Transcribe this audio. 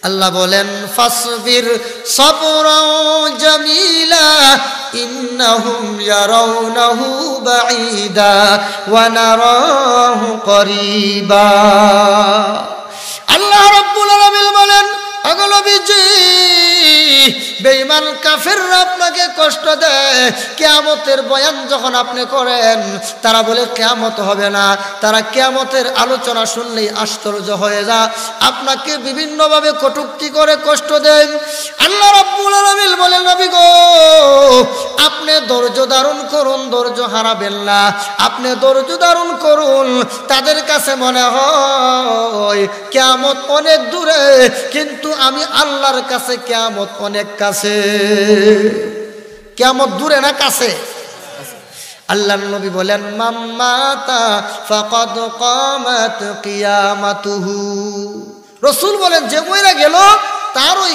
আল্লাহ বলেন ফাসবির সাবরান জামিলা ইন্নাহুম ইয়ারাউনাহু বাঈদা ওয়া নারাহু করিবা। আল্লাহ রাব্বুল আলামিন বলেন, ওগো নবীজি, বেঈমান কাফেররা আপনাকে কষ্ট দেয়। কিয়ামতের বয়ান যখন আপনি করেন, তারা বলে কিয়ামত হবে না। তারা কিয়ামতের আলোচনা শুনলেই আশ্চর্য হয়ে যায়, আপনাকে বিভিন্নভাবে কটূক্তি করে কষ্ট দেন। আল্লাহ রাব্বুল আলামিন বলেন, নবী গো, আপনি ধৈর্য ধারণ করুন, ধৈর্য হারাবেন না। আপনি ধৈর্য ধারণ করুন। তাদের কাছে মনে হয় কিয়ামত অনেক দূরে, কিন্তু আমি আল্লাহর কাছে কিয়ামত অনেক কাছে। কিয়ামত দূরে না কাছে? আল্লাহর নবী বলেন, মাম্মাতা ফাকাদ কামাত কিয়ামাতুহু। রাসূল বলেন, যে মইরা গেল তার ওই